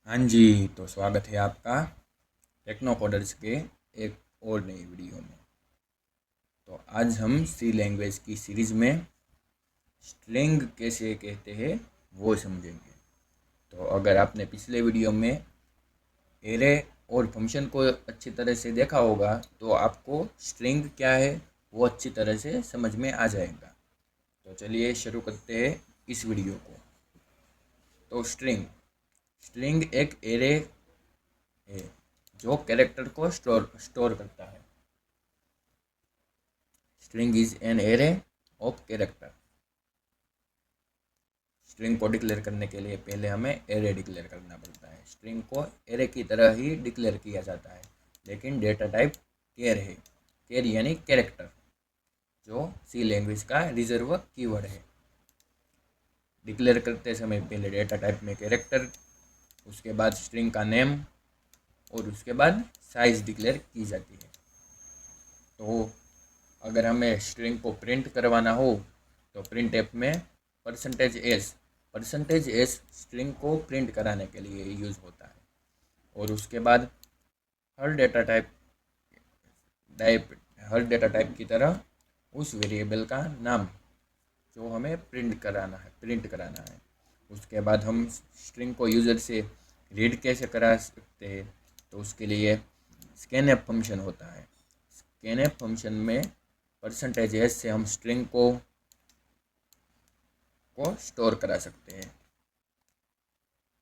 हाँ जी, तो स्वागत है आपका टेक्नो कोडर्स के एक और नई वीडियो में। तो आज हम सी लैंग्वेज की सीरीज़ में स्ट्रिंग कैसे कहते हैं वो समझेंगे। तो अगर आपने पिछले वीडियो में एरे और फंक्शन को अच्छी तरह से देखा होगा तो आपको स्ट्रिंग क्या है वो अच्छी तरह से समझ में आ जाएगा। तो चलिए शुरू करते हैं इस वीडियो को। तो स्ट्रिंग स्ट्रिंग एक एरे है जो कैरेक्टर को स्टोर करता है। String is an array of character. String को डिक्लेयर करने के लिए पहले हमें एरे डिक्लेयर करना पड़ता है। स्ट्रिंग को एरे की तरह ही डिक्लेयर किया जाता है, लेकिन डेटा टाइप केर है। केर यानी कैरेक्टर, जो सी लैंग्वेज का रिजर्व कीवर्ड है। डिक्लेयर करते समय पहले डेटा टाइप में कैरेक्टर, उसके बाद स्ट्रिंग का नेम और उसके बाद साइज डिक्लेयर की जाती है। तो अगर हमें स्ट्रिंग को प्रिंट करवाना हो तो प्रिंट ऐप में परसेंटेज एस स्ट्रिंग को प्रिंट कराने के लिए यूज़ होता है। और उसके बाद हर डेटा टाइप टाइप हर डेटा टाइप की तरह उस वेरिएबल का नाम जो हमें प्रिंट कराना है। उसके बाद हम स्ट्रिंग को यूज़र से रीड कैसे करा सकते हैं, तो उसके लिए स्कैनएफ फंक्शन होता है। स्कैनएफ फंक्शन में परसेंटेज एस से हम स्ट्रिंग को स्टोर करा सकते हैं।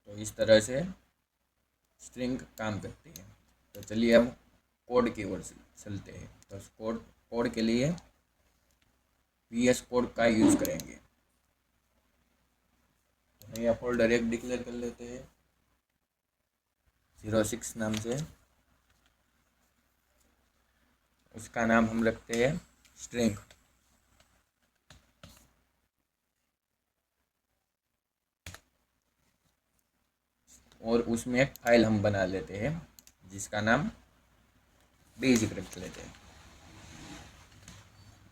तो इस तरह से स्ट्रिंग काम करती है। तो चलिए अब कोड की ओर चलते हैं। तो कोड के लिए VS कोड का यूज़ करेंगे। तो नया फोल्डर एक डिक्लेयर कर लेते हैं 06 नाम से। उसका नाम हम रखते हैं स्ट्रिंग। और उसमें एक फाइल हम बना लेते हैं जिसका नाम बेसिक रख लेते हैं,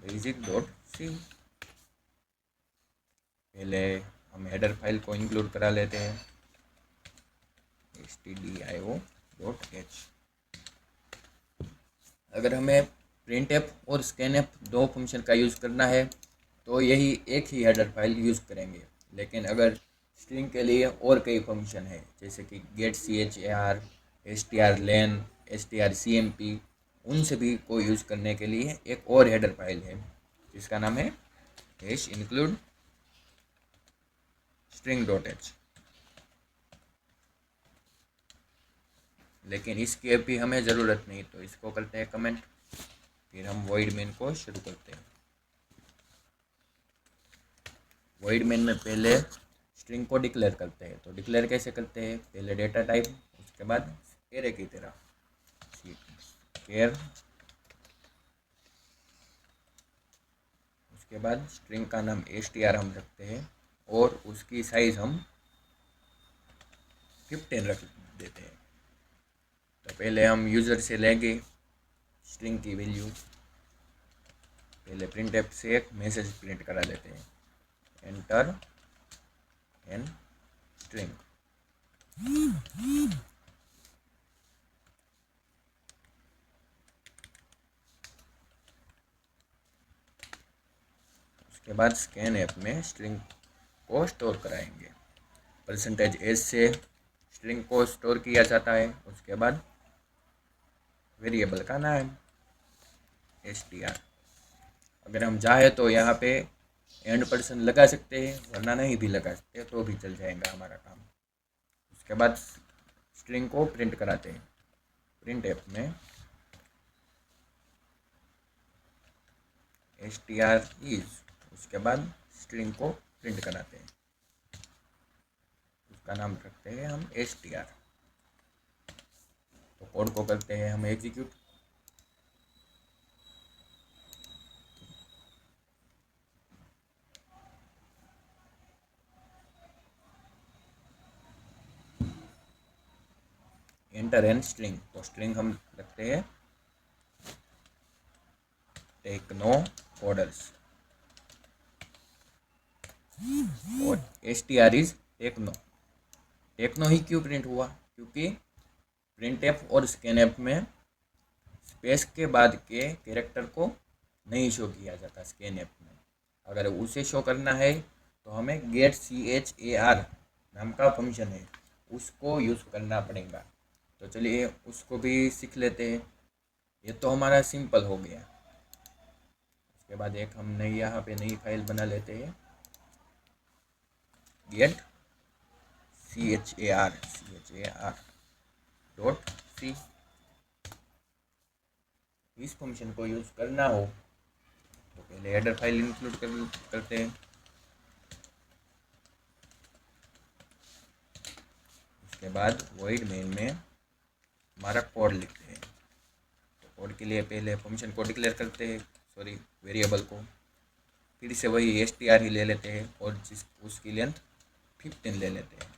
basic.c। पहले हम हेडर फाइल को इंक्लूड करा लेते हैं stdio.h। अगर हमें printf और scanf दो फंक्शन का यूज़ करना है तो यही एक ही हेडर फाइल यूज़ करेंगे। लेकिन अगर स्ट्रिंग के लिए और कई फंक्शन है जैसे कि getchar, strlen, strcmp, उन सभी को यूज़ करने के लिए एक और हेडर फाइल है जिसका नाम है #include string.h। लेकिन इसकी अभी हमें ज़रूरत नहीं, तो इसको करते हैं कमेंट। फिर हम वॉइड मेन को शुरू करते हैं। वॉइड मेन में पहले स्ट्रिंग को डिक्लेयर करते हैं। तो डिक्लेयर कैसे करते हैं, पहले डेटा टाइप, उसके बाद एरे की तरह केर, उसके बाद स्ट्रिंग का नाम str हम रखते हैं और उसकी साइज़ हम 15 रख देते हैं। तो पहले हम यूज़र से लेंगे स्ट्रिंग की वैल्यू। पहले प्रिंट ऐप से एक मैसेज प्रिंट करा लेते हैं, एंटर एन स्ट्रिंग। उसके बाद स्कैन ऐप में स्ट्रिंग को स्टोर कराएंगे। परसेंटेज एस से स्ट्रिंग को स्टोर किया जाता है। उसके बाद वेरिएबल का नाम str। अगर हम चाहे तो यहाँ पे %% लगा सकते हैं, वरना नहीं भी लगा सकते तो भी चल जाएगा हमारा काम। उसके बाद स्ट्रिंग को प्रिंट कराते हैं। प्रिंट ऐप में str इज, उसके बाद स्ट्रिंग को प्रिंट कराते हैं। उसका नाम रखते हैं हम str। तो कोड को करते हैं हम एग्जीक्यूट। Enter an string. तो स्ट्रिंग हम रखते हैं टेक्नो कोडर्स और str इज टेक्नो। टेक्नो ही क्यों प्रिंट हुआ, क्योंकि प्रिंटफ और स्कैनफ में स्पेस के बाद के कैरेक्टर को नहीं शो किया जाता। स्कैनफ में अगर उसे शो करना है तो हमें गेट CHAR नाम का फंक्शन है, उसको यूज़ करना पड़ेगा। तो चलिए उसको भी सीख लेते हैं। ये तो हमारा सिंपल हो गया। उसके बाद एक हम नई यहाँ पे नई फाइल बना लेते हैं, गेट CHAR डॉट सी। इस फंक्शन को यूज़ करना हो तो पहले हेडर फाइल इंक्लूड करते हैं। उसके बाद वॉइड मेन में हमारा कोड लिखते हैं। तो कोड के लिए पहले फंक्शन को डिक्लेयर करते हैं, सॉरी वेरिएबल को। फिर से वही str ही ले लेते हैं और उसकी लेंथ 15 ले लेते हैं।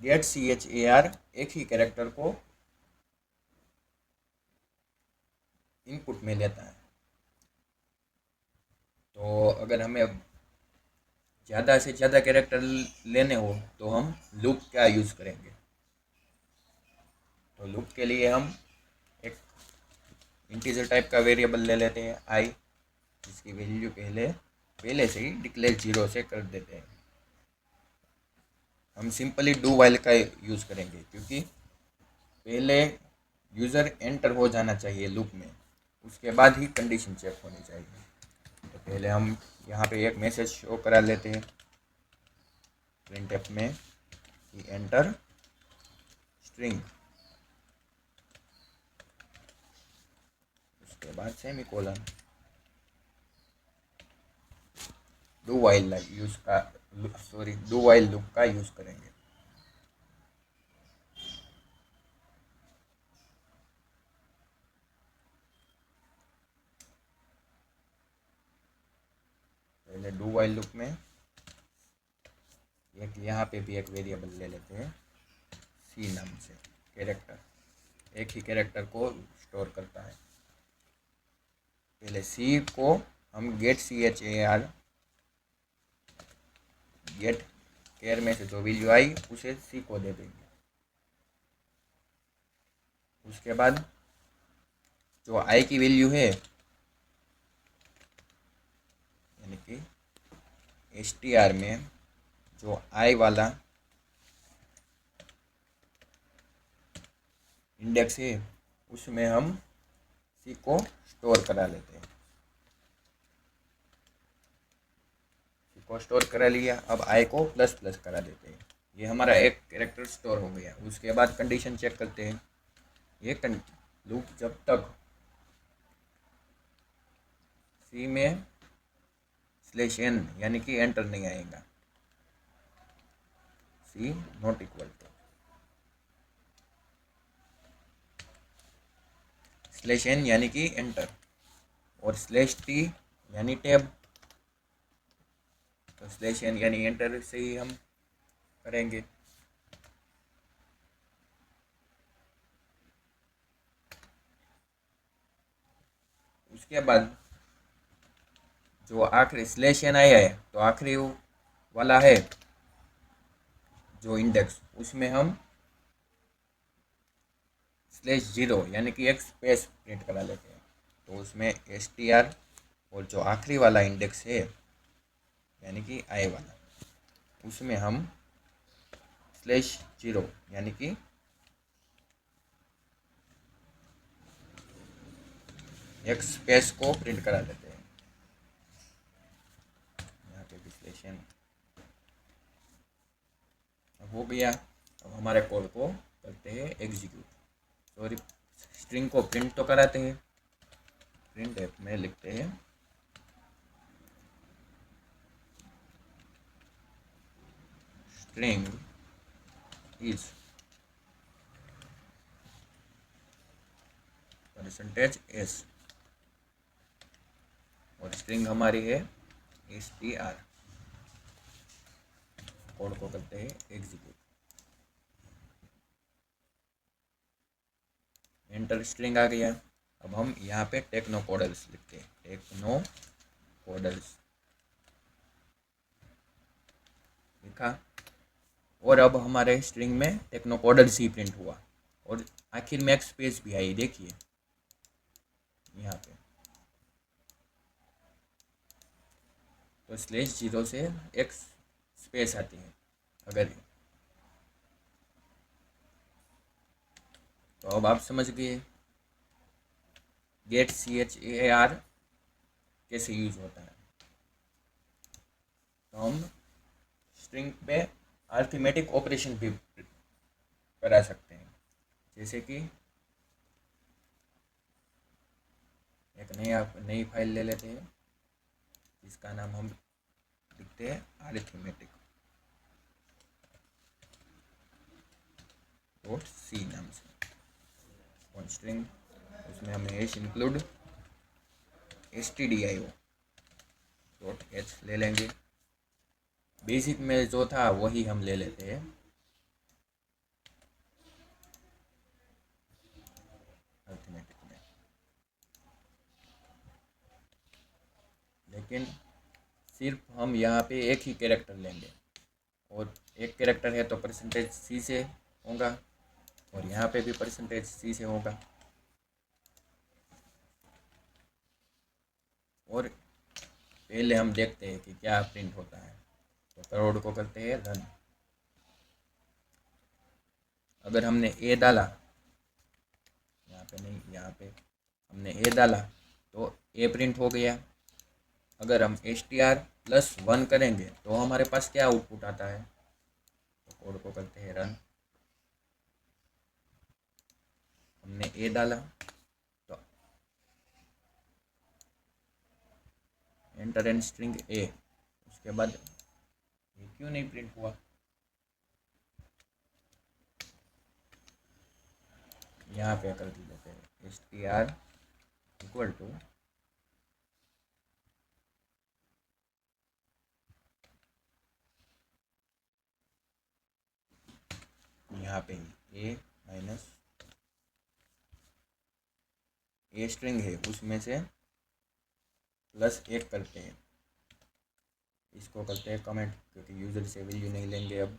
गेट CHAR एक ही कैरेक्टर को इनपुट में लेता है। तो अगर हमें ज़्यादा से ज़्यादा कैरेक्टर लेने हो तो हम लूप का यूज़ करेंगे। तो लूप के लिए हम एक इंटीजर टाइप का वेरिएबल ले लेते हैं आई, जिसकी वैल्यू पहले से ही डिक्लेयर 0 से कर देते हैं। हम सिंपली डू वाइल का यूज़ करेंगे क्योंकि पहले यूज़र एंटर हो जाना चाहिए लूप में, उसके बाद ही कंडीशन चेक होनी चाहिए। तो पहले हम यहाँ पे एक मैसेज शो करा लेते हैं प्रिंटफ में कि एंटर स्ट्रिंग, उसके बाद सेमीकोलन। डू वाइल लूप का यूज़ करेंगे। पहले डू वाइल लूप में एक यहाँ पे भी एक वेरिएबल ले लेते हैं सी नाम से, कैरेक्टर, एक ही कैरेक्टर को स्टोर करता है। पहले सी को हम गेट CHAR, गेट केयर में से जो वैल्यू आई उसे सी को दे देंगे। उसके बाद जो आई की वैल्यू है, यानी कि STR में जो आई वाला इंडेक्स है उसमें हम सी को स्टोर करा लेते हैं। सी को स्टोर करा लिया, अब आई को ++ करा देते हैं। ये हमारा एक कैरेक्टर स्टोर हो गया। उसके बाद कंडीशन चेक करते हैं। ये लूप जब तक सी में /n यानी कि एंटर नहीं आएगा, सी नॉट इक्वल टू /n यानी कि एंटर और /t यानी टैब। तो /n यानी एंटर से ही हम करेंगे। उसके बाद जो आखिरी /n आया है तो आखिरी वाला है जो इंडेक्स, उसमें हम /0 यानी कि एक स्पेस प्रिंट करा लेते हैं। तो उसमें STR और जो आखिरी वाला इंडेक्स है यानी कि आई वाला, उसमें हम /0 यानी कि एक स्पेस को प्रिंट करा लेते हैं। यहाँ पे विश्लेषण अब हो गया। अब हमारे कोड को करते हैं एग्जीक्यूट। सॉरी, स्ट्रिंग को प्रिंट तो कराते हैं। प्रिंटफ में लिखते हैं स्ट्रिंग इज %s और स्ट्रिंग हमारी है STR। कोड को करते हैं एग्जीक्यूट। एंटर स्ट्रिंग आ गया। अब हम यहाँ पे टेक्नो कोडल्स लिखते हैं, टेक्नो कोडल्स। लिखा, और अब हमारे स्ट्रिंग में टेक्नोकोडर्स ही प्रिंट हुआ और आखिर में एक स्पेस भी आई, देखिए यहाँ पे। तो /0 से एक स्पेस आती है अगर, तो अब आप समझ गए गेट CHAR कैसे यूज होता है। तो हम स्ट्रिंग पे अरिथमेटिक ऑपरेशन भी करा सकते हैं, जैसे कि एक नई फाइल ले लेते हैं जिसका नाम हम लिखते हैं अरिथमेटिक .c नाम से ऑन स्ट्रिंग। उसमें हम हैश इंक्लूड stdio.h ले लेंगे। बेसिक में जो था वही हम ले लेते हैं, अरिथमेटिक में। लेकिन सिर्फ हम यहाँ पे एक ही कैरेक्टर लेंगे, और एक कैरेक्टर है तो %c से होगा, और यहाँ पे भी %c से होगा। और पहले हम देखते हैं कि क्या प्रिंट होता है। तो करोड़ को करते हैं रन। अगर हमने ए डाला, यहाँ पे नहीं, यहाँ पे हमने ए डाला तो ए प्रिंट हो गया। अगर हम str+1 करेंगे तो हमारे पास क्या आउटपुट आता है। तो कोड को करते हैं रन। हमने ए डाला तो एंटर एंड स्ट्रिंग ए, उसके बाद ये क्यों नहीं प्रिंट हुआ। यहाँ पे कर देते हैं str इक्वल टू यहाँ पे ए माइनस ए स्ट्रिंग है उसमें से +1 करते हैं। इसको करते हैं कमेंट, क्योंकि यूजर से वैल्यू नहीं लेंगे अब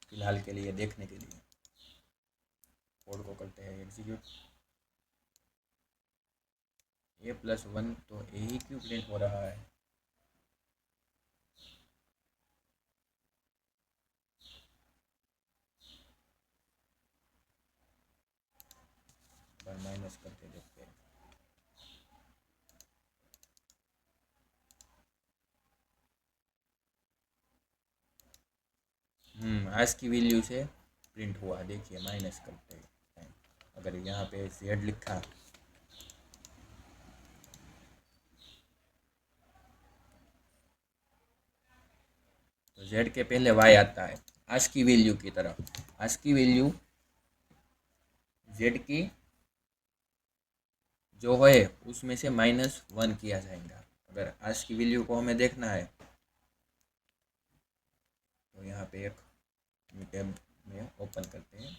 फिलहाल के लिए, देखने के लिए। कोड को करते हैं एग्जीक्यूट। a+1 तो ए ही क्यों प्रिंट हो रहा है। माइनस करके देखते हैं। आज की वैल्यू से प्रिंट हुआ, देखिए माइनस करते हैं। अगर यहाँ पे Z लिखा तो Z के पहले Y आता है आज की वैल्यू की तरफ। आज की वैल्यू Z की जो है उसमें से -1 किया जाएगा। अगर आज की वैल्यू को हमें देखना है तो यहाँ पे एक टैब में ओपन करते हैं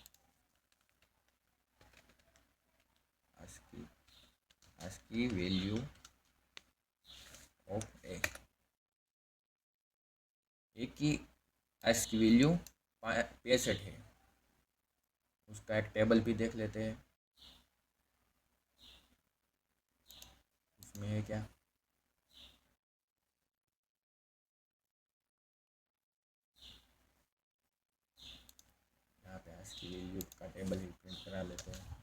आज की वैल्यू ऑफ ए की आज की वैल्यू 65 है। उसका एक टेबल भी देख लेते हैं, उसमें है क्या। यहाँ पे आज की वैल्यू का टेबल ही प्रिंट करा लेते हैं,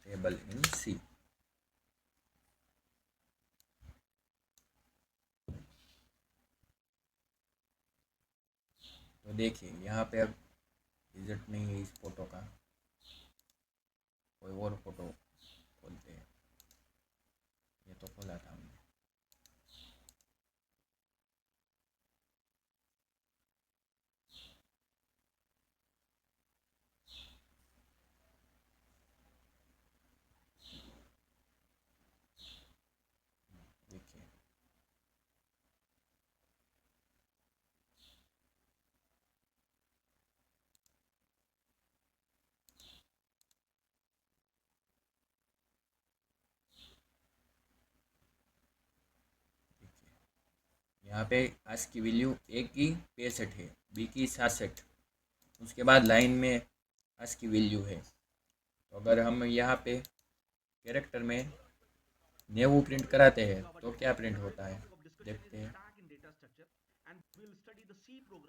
टेबल इन C। तो देखिए यहाँ पे अब रिजल्ट नहीं है इस फोटो का, कोई और फोटो खोलते हैं। ये तो खोला था हमने। देखिए यहाँ पे आज की वैल्यू ए की 65 है, बी की 67। उसके बाद लाइन में आज की वैल्यू है। तो अगर हम यहाँ पे कैरेक्टर में 90 प्रिंट कराते हैं तो क्या प्रिंट होता है, देखते हैं।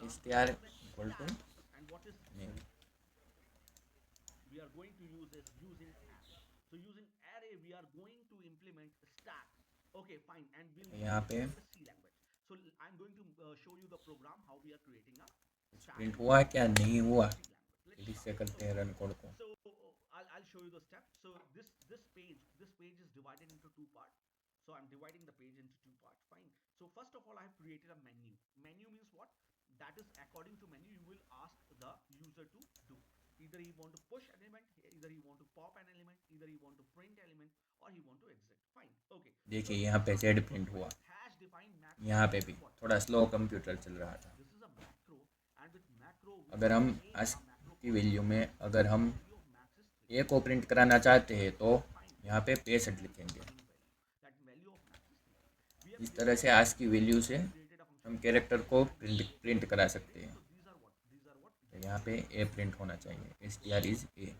str equal to 90। यहाँ पे कुछ प्रिंट हुआ क्या नहीं हुआ, फिर से करते हैं रन कोड को। देखिए यहाँ पे जेड प्रिंट हुआ, यहाँ पे भी थोड़ा स्लो कंप्यूटर चल रहा था। अगर हम आज की वैल्यू में अगर हम ए को प्रिंट कराना चाहते हैं तो यहाँ पे 65 लिखेंगे। इस तरह से आज की वैल्यू से हम कैरेक्टर को प्रिंट करा सकते हैं। तो यहाँ पे ए प्रिंट होना चाहिए, str इज ए।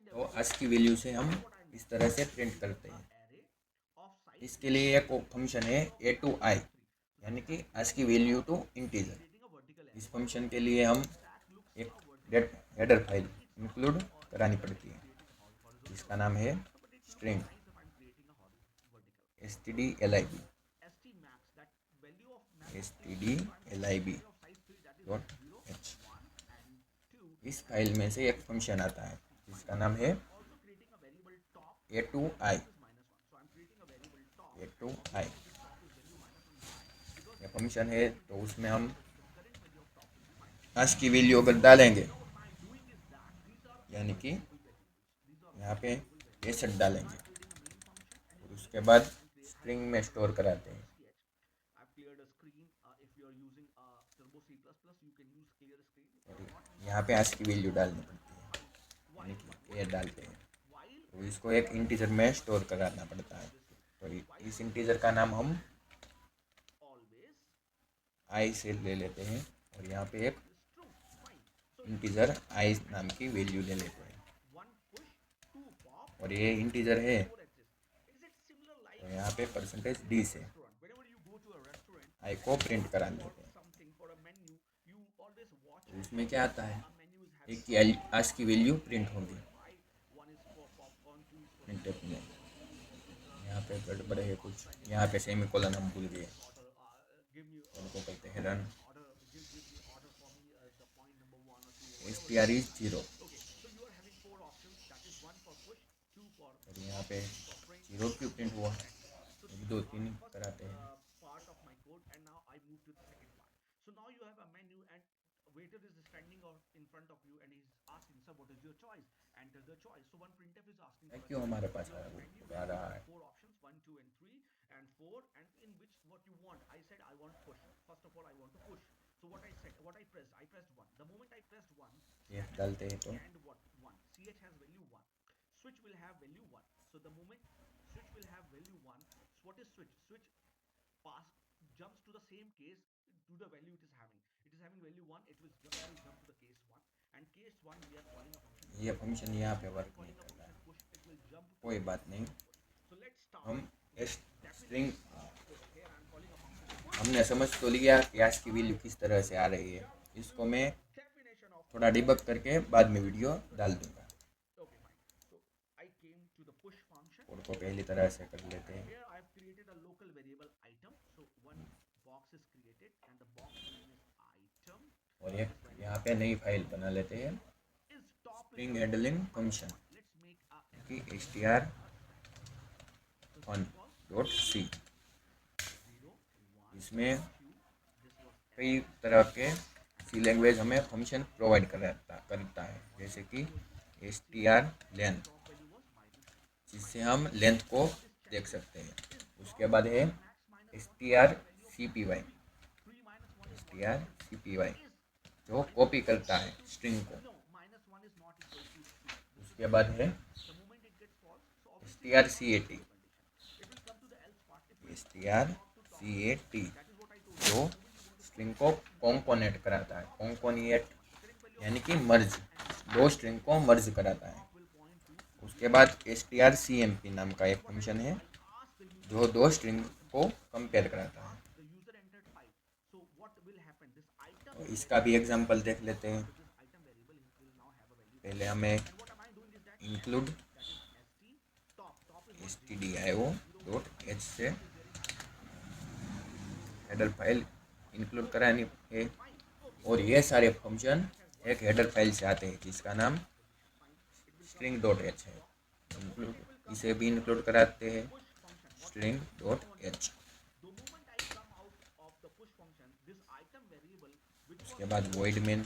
तो आज की वैल्यू से हम इस तरह से प्रिंट करते हैं। इसके लिए एक फंक्शन है ए टू आई, यानी कि आज की वैल्यू टू इंटीजर। इस फंक्शन के लिए हम एक हेडर फाइल इंक्लूड करानी पड़ती है, जिसका नाम है स्ट्रिंग stdlib डॉट एच। इस फाइल में से एक फंक्शन आता है जिसका नाम है ए टू आई। ये फंक्शन है, तो उसमें हम आज की वैल्यू अगर डालेंगे, यानी कि यहाँ पे 65 डालेंगे और उसके बाद स्ट्रिंग में स्टोर कराते हैं। और यहाँ पे आज की वैल्यू डालनी पड़ती है, यानी कि ए डालते हैं, तो इसको एक इंटीजर में स्टोर कराना पड़ता है। तो इस इंटीजर का नाम हम आई से ले लेते हैं और यहाँ पे एक इंटीजर आई नाम की वैल्यू ले लेते हैं। और ये इंटीजर है, तो यहाँ पे %d से आई को प्रिंट करा लेते हैं। तो इसमें क्या आता है, एक की आज की वैल्यू प्रिंट होगी प्रिंटफ में। यहाँ पे गड़बड़ है कुछ, यहाँ पे सेमीकोलन हम भूल गए, उनको कहते हैं रन। str इज 0 और यहाँ पे 0 क्यों प्रिंट हुआ, 1 2 3 कराते हैं। क्यों हमारे पास आ रहा है। ये डालते हैं तो ये फंक्शन यहाँ पे वर्क नहीं कर रहा है, कोई बात नहीं। हम स्ट्रिंग हमने समझ तो लिया कि आज की वैल्यू किस तरह से आ रही है। इसको मैं थोड़ा डिबग करके बाद में वीडियो डाल दूंगा। कोड को पहली तरह से कर लेते हैं। और एक यहाँ पे नई फाइल बना लेते हैं, स्ट्रिंग हैंडलिंग फंक्शन कि str1.c। इसमें कई तरह के सी लैंग्वेज हमें फंक्शन प्रोवाइड करता है, जैसे कि str लेंथ, जिससे हम लेंथ को देख सकते हैं। उसके बाद है strcpy जो कॉपी करता है स्ट्रिंग को। उसके बाद है strcat CAT, जो स्ट्रिंग को कॉम्पोनेट कराता है। कॉम्पोनिएट यानी कि मर्ज, दो स्ट्रिंग को मर्ज कराता है। उसके बाद strcmp नाम का एक फंक्शन है जो दो स्ट्रिंग को कंपेयर कराता है। तो इसका भी एग्जांपल देख लेते हैं। पहले हमें इंक्लूड stdio.h से हेडर फाइल इंक्लूड करानी है, और ये सारे फंक्शन एक हेडर फाइल से आते हैं जिसका नाम string.h है। इसे भी इंक्लूड कराते हैं string.h। उसके बाद void main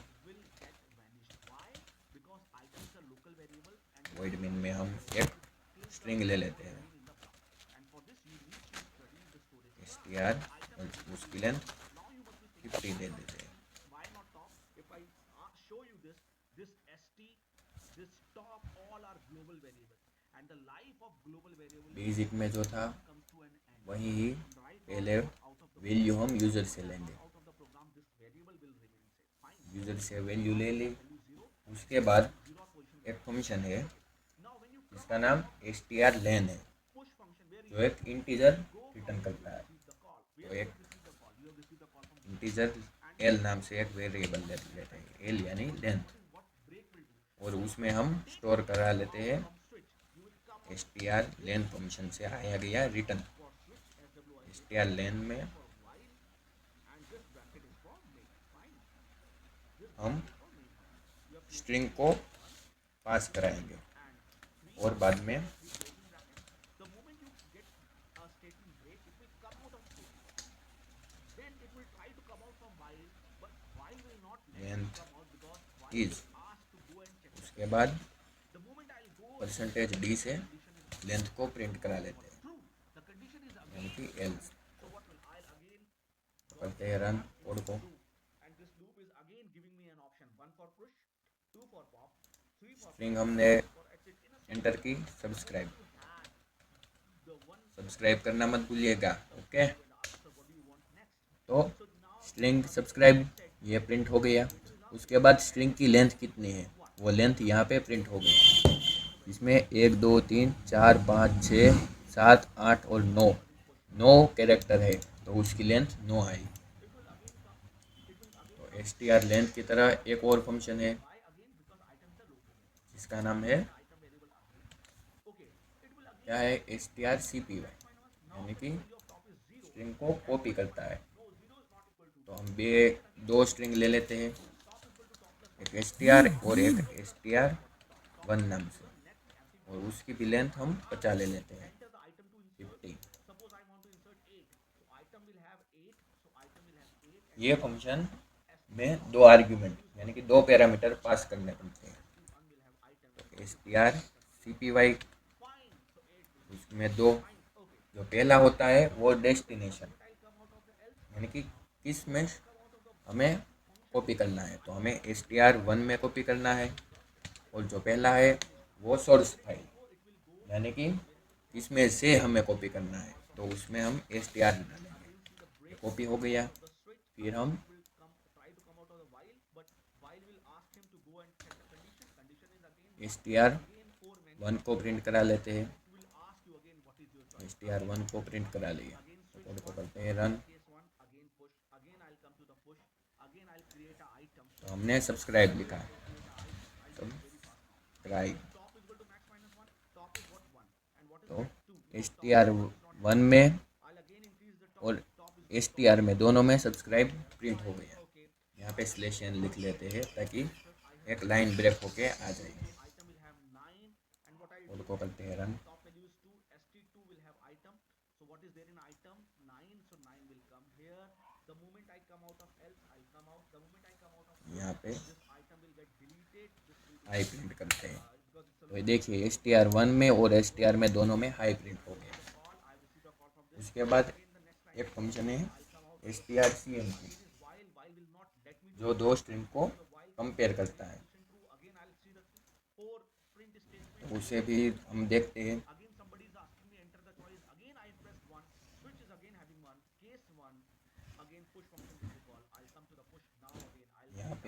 में हम एक स्ट्रिंग ले लेते हैं str और उसकी लेंथ 50 दे देते हैं। बेसिक में जो था वही ही पहले वैल्यू हम यूज़र से लेंगे, यूज़र से वैल्यू ले ली। उसके बाद एक फंक्शन है जिसका नाम strlen है जो एक इंटीजर रिटर्न करता है। तो एक इंटीजर l नाम से एक वेरिएबल लेते हैं, l यानी लेंथ, और उसमें हम स्टोर करा लेते हैं strlen फंक्शन से आया गया रिटर्न। strlen में हम स्ट्रिंग को पास कराएंगे और बाद में लेंथ इज, उसके बाद %d से लेंथ को प्रिंट करा लेते हैं यानी कि एल्स। करते हैं रन कोड को। स्ट्रिंग हमने एंटर की, सब्सक्राइब करना मत भूलिएगा, ओके। तो स्ट्रिंग सब्सक्राइब ये प्रिंट हो गया। उसके बाद स्ट्रिंग की लेंथ कितनी है वो लेंथ यहाँ पे प्रिंट हो गई। इसमें 1 2 3 4 5 6 7 8 और 9 कैरेक्टर है, तो उसकी लेंथ 9 आई। तो str लेंथ की तरह एक और फंक्शन है जिसका नाम है क्या है, strcpy, यानी कि स्ट्रिंग को कॉपी करता है। तो हम दो स्ट्रिंग ले लेते हैं, एक str और एक str1 नाम से, और उसकी भी लेंथ हम 50 ले लेते हैं, 50। ये फंक्शन में दो आर्ग्यूमेंट यानी कि दो पैरामीटर पास करने पड़ते हैं। तो strcpy उसमें दो, जो पहला होता है वो डेस्टिनेशन यानी कि किस में हमें कॉपी करना है, तो हमें str1 में कॉपी करना है, और जो पहला है वो सोर्स फाइल यानी कि इसमें से हमें कॉपी करना है, तो उसमें हम str डालेंगे। ये कॉपी हो गया। फिर हम str1 को प्रिंट करा लेते हैं, str1 को प्रिंट करा लिया। तो कोड को करते हैं रन। तो हमने सब्सक्राइब लिखा, सब्सक्राइब। तो str1 में और str में दोनों में सब्सक्राइब प्रिंट हो गया। यहाँ पे /n लिख लेते हैं ताकि एक लाइन ब्रेक होके आ जाए। कोड को करते हैं रन। यहाँ पे हाई प्रिंट करते हैं, तो ये देखिए str1 में और str में दोनों में हाई प्रिंट हो गया। उसके बाद एक फंक्शन है strcmp जो दो स्ट्रिंग को कंपेयर करता है, तो उसे भी हम देखते हैं।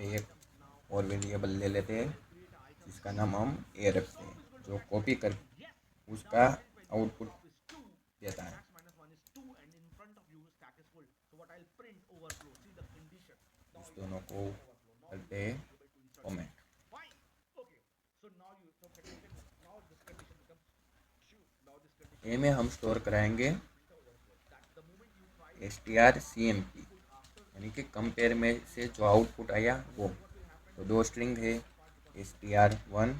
पे एक और वेरिएबल ले लेते हैं जिसका नाम हम ए रखते हैं, जो कॉपी कर उसका आउटपुट देता है। इस दोनों को करते हैं कमेंट। ए में हम स्टोर कराएंगे strcmp, यानी कि कंपेयर में से जो आउटपुट आया वो। तो दो स्ट्रिंग है str1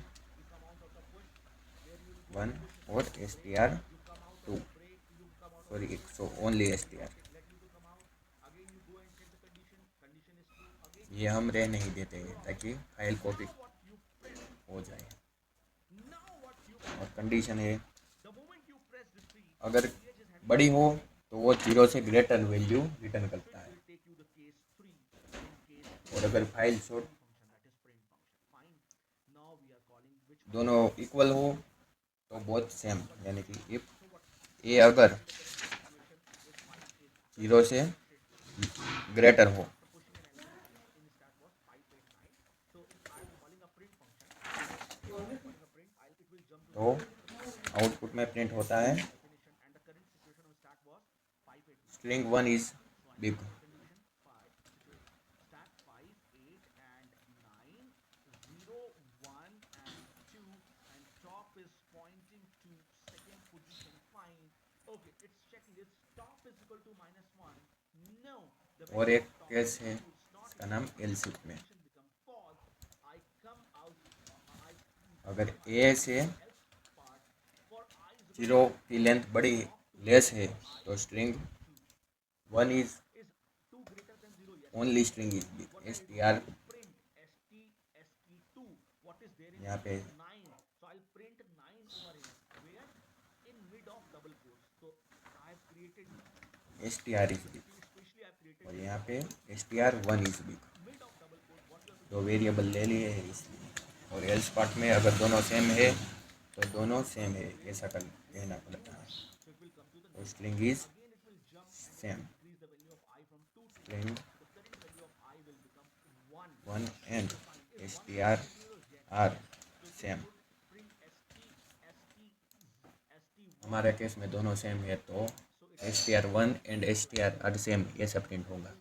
और str2, sorry so only str। ये हम रह नहीं देते हैं ताकि फाइल कॉपी हो जाए। और कंडीशन है अगर बड़ी हो तो वो 0 से ग्रेटर वैल्यू रिटर्न करता है, और अगर फाइल शॉर्ट दोनों इक्वल हो तो बोथ सेम, यानी कि इफ ए अगर 0 से ग्रेटर हो तो आउटपुट में प्रिंट होता है स्ट्रिंग 1 इज बिग। और एक केस है इसका नाम एल्स इफ में, अगर ए से 0 की लेंथ बड़ी लेस है तो string 1 is only string is big str। यहाँ पे str इज बिग और यहाँ पे str1 इज बिग। दो वेरिएबल ले लिए हैं इसलिए। और एल्स पार्ट में अगर दोनों सेम है तो दोनों सेम है ऐसा कहना पड़ता है। तो string is same, string 1 and str are same. हमारे केस में दोनों सेम है तो str1 and str are same ऐसा प्रिंट होगा।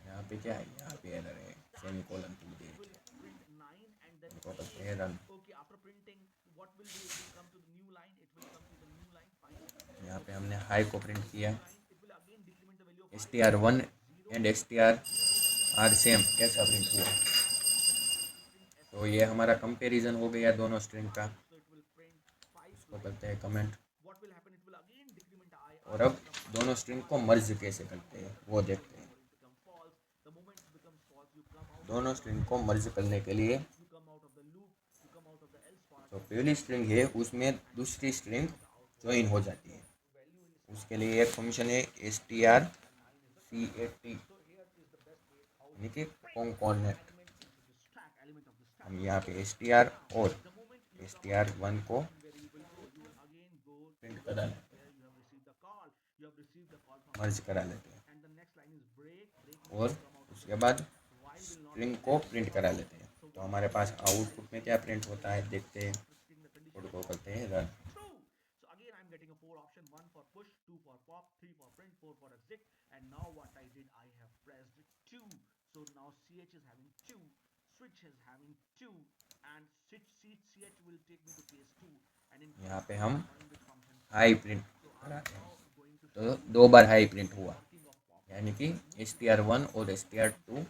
यहाँ पे क्या है, यहाँ पे एरर है, सेमीकोलन टू दे इनको करते हैं रन। यहाँ पे हमने हाई को प्रिंट किया, str1 and str are same ऐसा प्रिंट हुआ। तो ये हमारा कंपैरिजन हो गया दोनों स्ट्रिंग का। इसको करते हैं कमेंट, और अब दोनों स्ट्रिंग को मर्ज कैसे करते हैं वो देखते हैं। दोनों स्ट्रिंग को मर्ज करने के लिए जो पहली स्ट्रिंग है उसमें दूसरी स्ट्रिंग ज्वाइन हो जाती है। उसके लिए एक फंक्शन है strcat, यानी कि कॉन्कैटनेट। हम यहाँ पे str और str1 को प्रिंट करा लेते हैं, मर्ज करा लेते हैं, और उसके बाद स्ट्रिंग को प्रिंट करा लेते हैं। तो हमारे पास आउटपुट में क्या प्रिंट होता है देखते हैं। कोड को करते हैं रन। यहाँ पे हम हाई प्रिंट कराते हैं तो 2 बार हाई प्रिंट हुआ, यानी कि str1 और str2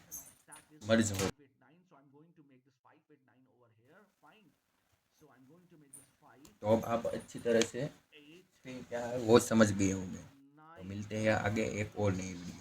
मर्ज हो। तो अब आप अच्छी तरह से स्ट्रिंग क्या है वो समझ गए होंगे। तो मिलते हैं आगे एक और नई वीडियो।